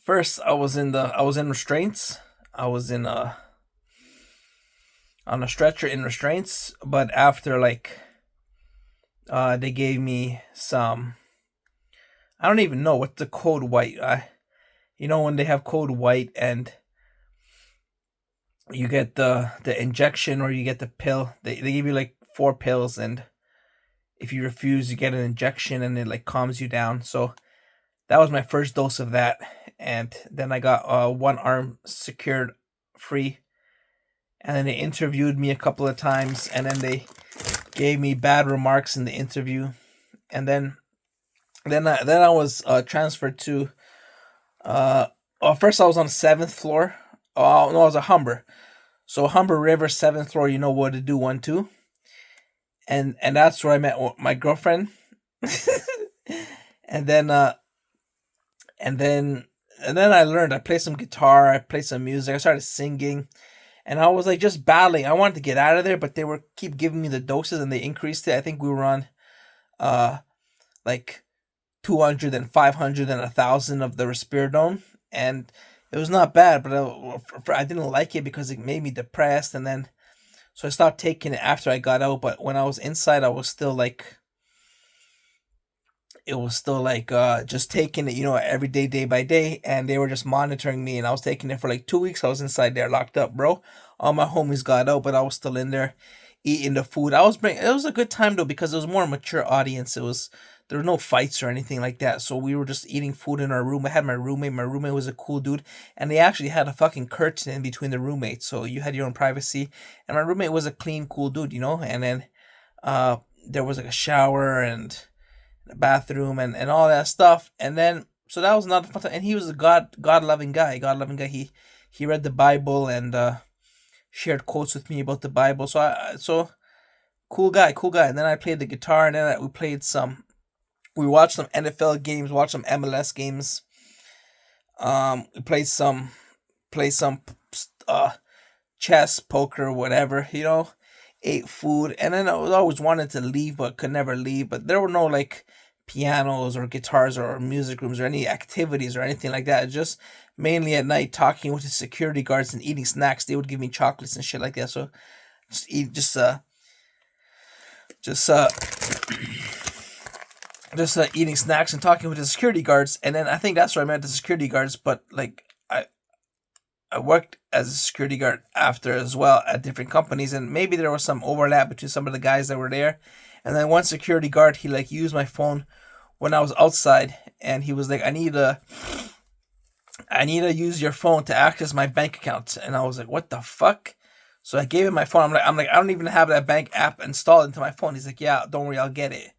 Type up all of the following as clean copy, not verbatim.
First, I was in restraints. I was in on a stretcher in restraints, but after like they gave me some. I don't even know what's the code white. When they have code white and you get the injection or you get the pill. They give you like four pills, and if you refuse, you get an injection, and it like calms you down. So that was my first dose of that, and then I got one arm secured free, and then they interviewed me a couple of times, and then they gave me bad remarks in the interview, and then I was transferred to first I was on the seventh floor. Oh no, I was a Humber. So Humber River, seventh floor. You know what to do, 1 2, and that's where I met my girlfriend. and then and then and then I learned. I played some guitar. I played some music. I started singing, and I was like just battling. I wanted to get out of there, but they were keep giving me the doses, and they increased it. I think we were on uh like 200 and 500 and 1,000 of the Risperidone, and it was not bad, but I didn't like it because it made me depressed, and then so I stopped taking it after I got out. But when I was inside, I was still like it was still like just taking it, every day, day by day, and they were just monitoring me, and I was taking it for like 2 weeks. I was inside there locked up, bro. All my homies got out, but I was still in there eating the food. It was a good time though because it was more mature audience. There were no fights or anything like that. So we were just eating food in our room. I had my roommate. My roommate was a cool dude, and they actually had a fucking curtain in between the roommates, so you had your own privacy. And my roommate was a clean, cool dude, And then there was like a shower and a bathroom and all that stuff. And then so that was not fun time. And he was a God loving guy. God loving guy. He read the Bible and shared quotes with me about the Bible. So cool guy, cool guy. And then I played the guitar, and then we played some. We watched some NFL games, watched some MLS games. We played some uh chess, poker, whatever. Ate food, and then I was always wanted to leave but could never leave. But there were no like pianos or guitars or music rooms or any activities or anything like that. Just mainly at night talking with the security guards and eating snacks. They would give me chocolates and shit like that. So just eat, just eating snacks and talking with the security guards. And then I think that's where I met the security guards. But like I worked as a security guard after as well at different companies, and maybe there was some overlap between some of the guys that were there. And then one security guard, he like used my phone when I was outside, and he was like, I need to use your phone to access my bank account. And I was like, what the fuck? So I gave him my phone. I'm like, I don't even have that bank app installed into my phone. He's like, yeah, don't worry, I'll get it.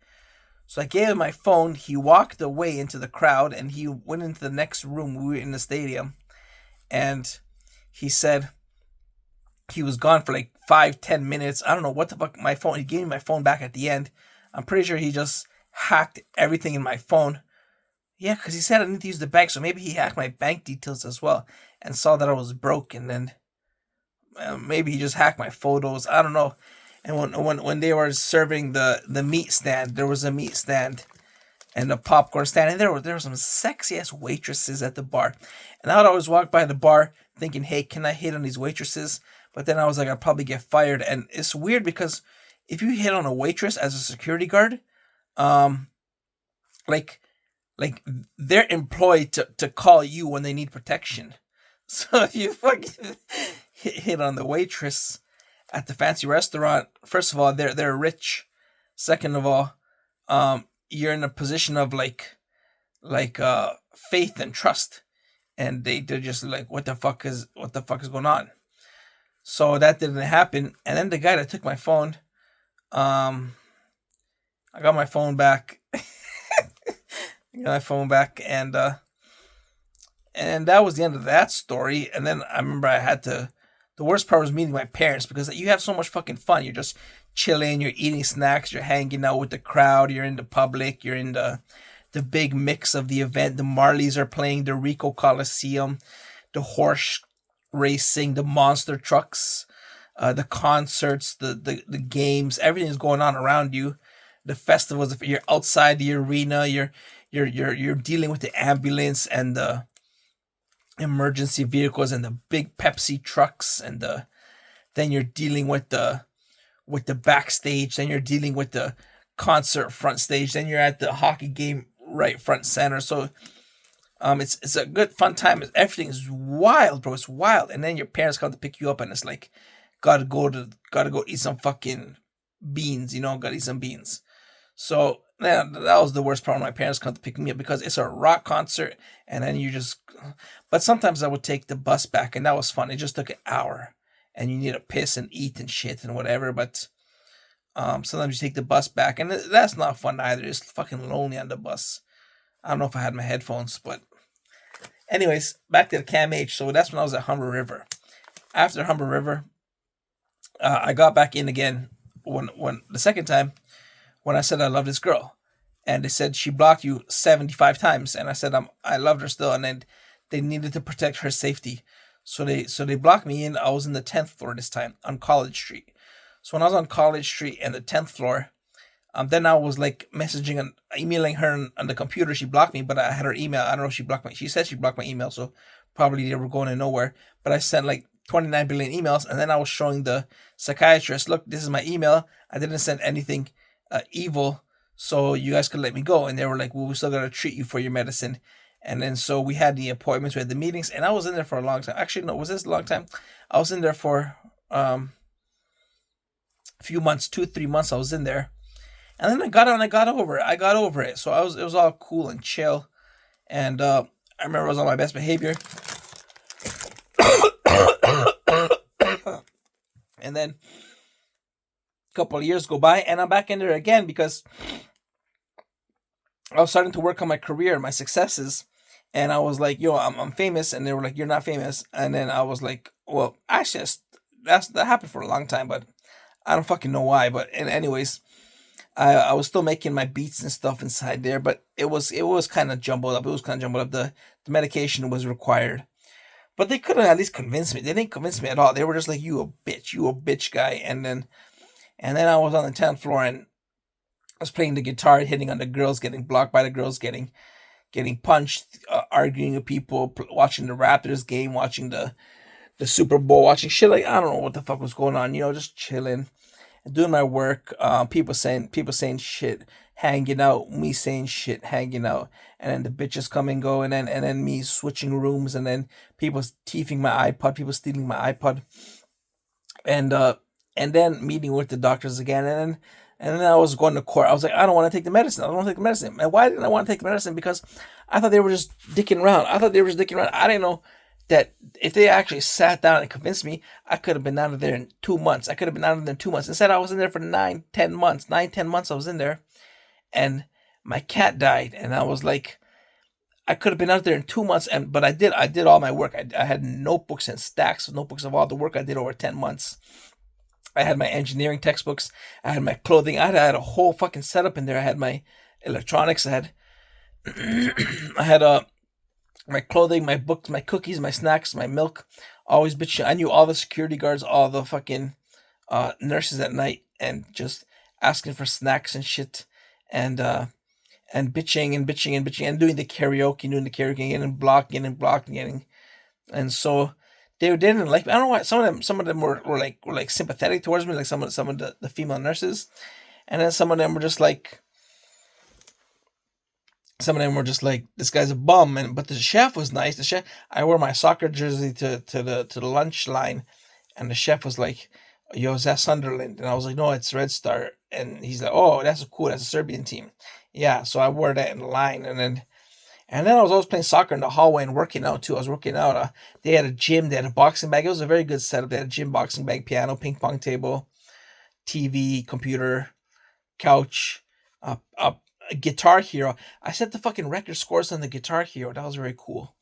So I gave him my phone. He walked away into the crowd, and he went into the next room. We were in the stadium, and he said he was gone for like 5-10 minutes. I don't know what the fuck. My phone. He gave me my phone back at the end. I'm pretty sure he just hacked everything in my phone. Yeah, because he said I need to use the bank, so maybe he hacked my bank details as well and saw that I was broke, and then maybe he just hacked my photos. I don't know. And when they were serving the meat stand, there was a meat stand and a popcorn stand, and there were some sexy ass waitresses at the bar. And I would always walk by the bar thinking, hey, can I hit on these waitresses? But then I was like, I'd probably get fired. And it's weird because if you hit on a waitress as a security guard, um, like they're employed to call you when they need protection. So if you fucking hit on the waitress at the fancy restaurant, first of all, they're rich. Second of all, you're in a position of faith and trust, and they're just like, what the fuck is going on? So that didn't happen. And then the guy that took my phone, I got my phone back. I got my phone back, and that was the end of that story. And then I remember I had to. The worst part was meeting my parents because you have so much fucking fun. You're just chilling, you're eating snacks, you're hanging out with the crowd, you're in the public, you're in the big mix of the event. The Marleys are playing, the Rico Coliseum, the horse racing, the monster trucks, the concerts, the games, everything's going on around you. The festivals, you're outside the arena, you're dealing with the ambulance and emergency vehicles and the big Pepsi trucks, and then you're dealing with the backstage, then you're dealing with the concert front stage, then you're at the hockey game right front center. So it's a good fun time. Everything's wild, bro. It's wild. And then your parents come to pick you up, and it's like, gotta go eat some fucking beans. Gotta eat some beans. So yeah, that was the worst part. When my parents come to pick me up, because it's a rock concert, and then you just. But sometimes I would take the bus back, and that was fun. It just took an hour, and you need to piss and eat and shit and whatever. But sometimes you take the bus back, and that's not fun either. It's fucking lonely on the bus. I don't know if I had my headphones, but anyways, back to the Cam H. So that's when I was at Humber River. After Humber River, I got back in again when the second time, when I said I love this girl, and they said she blocked you 75 times, and I said I loved her still, and then they needed to protect her safety, so they blocked me in. I was in the 10th floor this time on College Street. So when I was on College Street and the 10th floor, then I was like messaging and emailing her on the computer. She blocked me, but I had her email. I don't know if she blocked my. She said she blocked my email, so probably they were going to nowhere. But I sent like 29 billion emails, and then I was showing the psychiatrist, look, this is my email. I didn't send anything evil, so you guys could let me go. And they were like, well, we're still gonna treat you for your medicine. And then so we had the appointments, we had the meetings, and I was in there for a long time. Actually, no, was this a long time? I was in there for a few months, 2 3 months. I was in there, and then I got on. I got over it. So it was all cool and chill. And I remember I was on my best behavior. And then a couple of years go by, and I'm back in there again because I was starting to work on my career, my successes, and I was like, "Yo, I'm famous," and they were like, "You're not famous." And then I was like, "Well, actually, that happened for a long time, but I don't fucking know why." But anyways, I was still making my beats and stuff inside there, but it was kind of jumbled up. It was kind of jumbled up. The medication was required, but they couldn't at least convince me. They didn't convince me at all. They were just like, you a bitch guy." And then I was on the 10th floor, and I was playing the guitar, hitting on the girls, getting blocked by the girls, getting punched, arguing with people, watching the Raptors game, watching the Super Bowl, watching shit like I don't know what the fuck was going on. Just chilling, doing my work. People saying shit, hanging out. Me saying shit, hanging out, and then the bitches come and go, and then me switching rooms, and then people thieving my iPod, people stealing my iPod, and then meeting with the doctors again, and then I was going to court. I was like, I don't want to take the medicine. I don't want to take the medicine. And why didn't I want to take the medicine? Because I thought they were just dicking around. I didn't know that if they actually sat down and convinced me, I could have been out of there in 2 months. I could have been out of there in 2 months. Instead, I was in there for 9 10 months. 9 10 months I was in there, and my cat died, and I was like, I could have been out there in 2 months, but I did all my work. I had notebooks and stacks of notebooks of all the work I did over 10 months. I had my engineering textbooks. I had my clothing. I had a whole fucking setup in there. I had my electronics. I had my clothing, my books, my cookies, my snacks, my milk. Always bitching. I knew all the security guards, all the fucking nurses at night, and just asking for snacks and shit, and bitching and bitching and bitching, and doing the karaoke, and blocking, and so they didn't like me. I don't know why. Some of them were like sympathetic towards me, like some of the female nurses, and then some of them were just like, this guy's a bum. But the chef was nice. The chef, I wore my soccer jersey to the lunch line, and the chef was like, "Yo, is that Sunderland?" And I was like, "No, it's Red Star." And he's like, "Oh, that's cool. That's a Serbian team." Yeah, so I wore that in the line, and then I was always playing soccer in the hallway and working out too. I was working out. They had a gym. They had a boxing bag. It was a very good setup. They had a gym, boxing bag, piano, ping pong table, TV, computer, couch, a Guitar Hero. I set the fucking record scores on the Guitar Hero. That was very cool.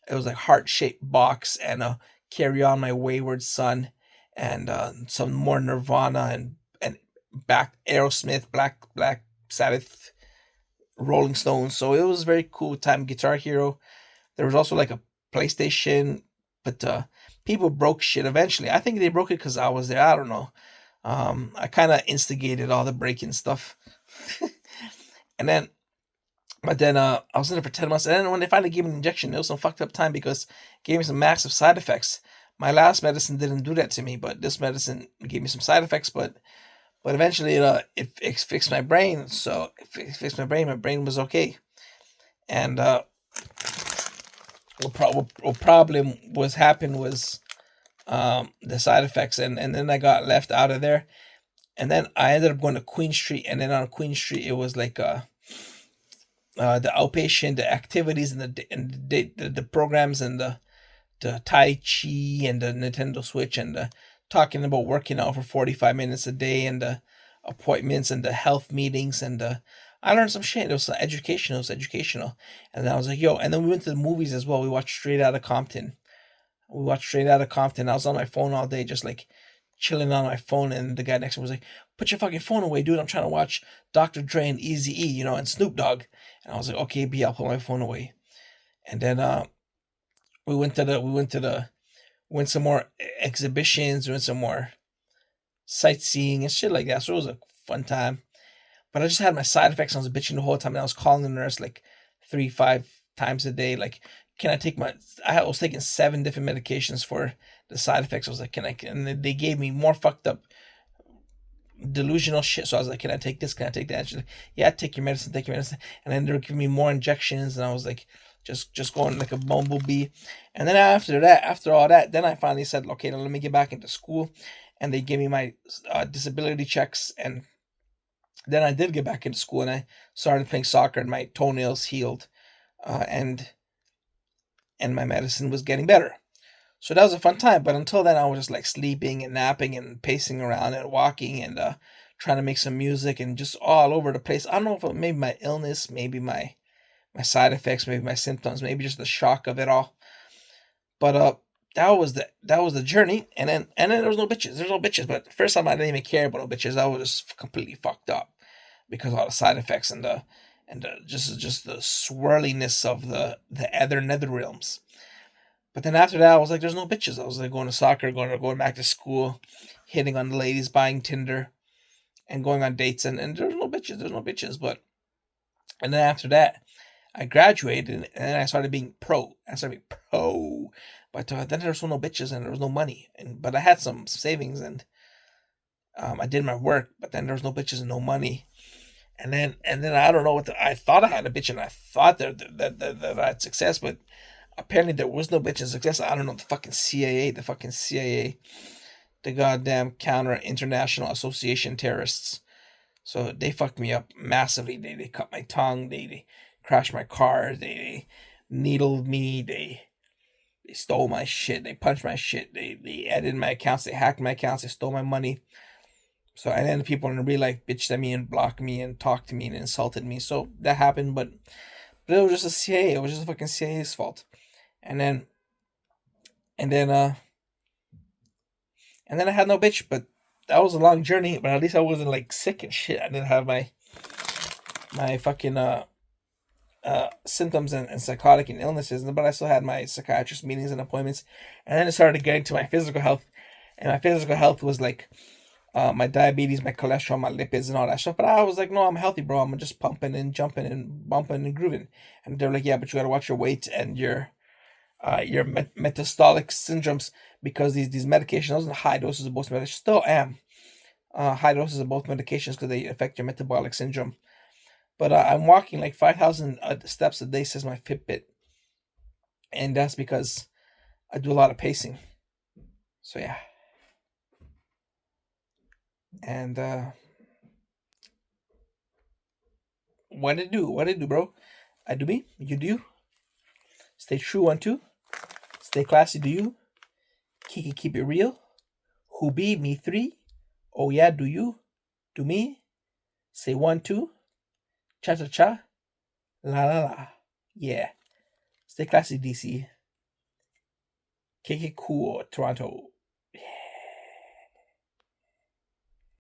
It was like heart shaped box, and Carry On My Wayward Son, and some more Nirvana, and back Aerosmith, Black Sabbath, Rolling Stones. So it was very cool time. Guitar Hero. There was also like a PlayStation, but people broke shit eventually. I think they broke it because I was there. I don't know. I kind of instigated all the breaking stuff. And then But then I was in it for 10 months, and then when they finally gave me an injection, it was some fucked up time because it gave me some massive side effects. My last medicine didn't do that to me, but this medicine gave me some side effects. But eventually it fixed my brain, so it fixed my brain. My brain was okay, and what problem was happened was the side effects, and then I got left out of there, and then I ended up going to Queen Street, and then on Queen Street it was like the outpatient, the activities, and the programs, and the Tai Chi, and the Nintendo Switch, and the talking about working out for 45 minutes a day, and the appointments, and the health meetings, and the I learned some shit. It was educational. It was educational, and then I was like, yo. And then we went to the movies as well. We watched Straight Outta Compton. We watched Straight Outta Compton. I was on my phone all day, just like chilling on my phone, and the guy next to me was like, "Put your fucking phone away, dude. I'm trying to watch Dr. Dre and Easy E, and Snoop Dogg." And I was like, "Okay, B, I'll put my phone away." And then we went some more exhibitions, we went some more sightseeing and shit like that. So it was a fun time. But I just had my side effects. And I was bitching the whole time. And I was calling the nurse like 3, 5 times a day. Like, can I take I was taking 7 different medications for the side effects. I was like, can I? And they gave me more fucked up delusional shit. So I was like, can I take this? Can I take that? She's like, yeah, take your medicine, take your medicine. And then they were giving me more injections. And I was like, just going like a bumblebee. And then after all that, then I finally said, okay, now let me get back into school. And they gave me my disability checks. And then I did get back into school, and I started playing soccer, and my toenails healed, and my medicine was getting better. So that was a fun time. But until then, I was just like sleeping and napping and pacing around and walking, and trying to make some music, and just all over the place. I don't know if maybe my illness, maybe my side effects, maybe my symptoms, maybe just the shock of it all. But that was the journey, and then there was no bitches. There's no bitches. But first time I didn't even care about no bitches. I was just completely fucked up because of all the side effects, and just the swirliness of the other nether realms. But then after that, I was like, "There's no bitches." I was like going to soccer, going back to school, hitting on the ladies, buying Tinder, and going on dates, and there's no bitches. There's no bitches. And then after that, I graduated, and then I started being pro. I started being pro, but then there was no bitches, and there was no money, but I had some savings, and I did my work, but then there was no bitches and no money. And then I don't know I thought I had a bitch, and I thought that I had success, but apparently there was no bitch and success. I don't know, the fucking CIA, the goddamn Counter International Association terrorists. So they fucked me up massively. They cut my tongue. They crashed my car. They needled me. They stole my shit. They punched my shit. They edited my accounts. They hacked my accounts. They stole my money. So and then people in real life bitched at me and blocked me and talked to me and insulted me. So that happened, but it was just a CIA. It was just a fucking CIA's fault. And then and then and then I had no bitch, but that was a long journey. But at least I wasn't like sick and shit. I didn't have my fucking symptoms and psychotic and illnesses, but I still had my psychiatrist meetings and appointments. And then it started getting to my physical health, and my physical health was like my diabetes, my cholesterol, my lipids, and all that stuff. But I was like, no, I'm healthy, bro. I'm just pumping and jumping and bumping and grooving. And they're like, yeah, but you gotta watch your weight and your metastolic syndromes, because these medications, those are high doses of both medications. Still am high doses of both medications because they affect your metabolic syndrome. But I'm walking like 5,000 steps a day, says my Fitbit, and that's because I do a lot of pacing. So yeah, and what I do? What I do, bro? I do me. You do. Stay true, 1 2. Stay classy. Do you? Keep it real. Who be me 3? Oh yeah, do you? Do me? Say 1 2. Cha cha cha. La la la. Yeah. Stay classy, DC. Kick it cool, Toronto.